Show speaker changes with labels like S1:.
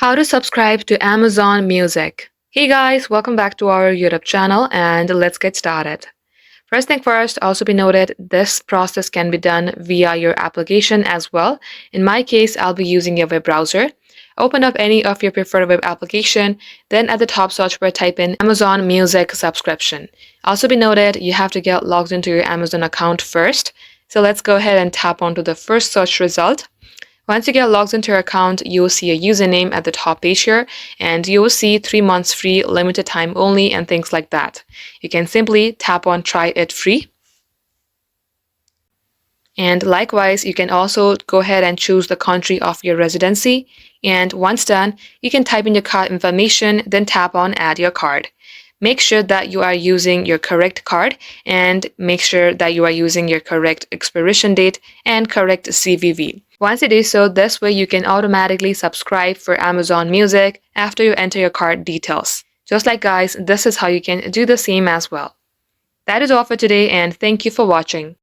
S1: How to subscribe to Amazon Music. Hey guys, welcome back to our YouTube channel and let's get started. First thing first, also be noted, this process can be done via your application as well. In my case, I'll be using a web browser. Open up any of your preferred web application, then at the top search bar type in Amazon Music subscription. Also be noted, you have to get logged into your Amazon account first. So let's go ahead and tap onto the first search result. Once you get logged into your account, you will see a username at the top page here, and you will see 3 months free, limited time only, and things like that. You can simply tap on Try It Free. And likewise, you can also go ahead and choose the country of your residency. And once done, you can type in your card information, then tap on Add Your Card. Make sure that you are using your correct card and make sure that you are using your correct expiration date and correct CVV. Once you do so, this way you can automatically subscribe for Amazon Music after you enter your card details. Just like guys, this is how you can do the same as well. That is all for today and thank you for watching.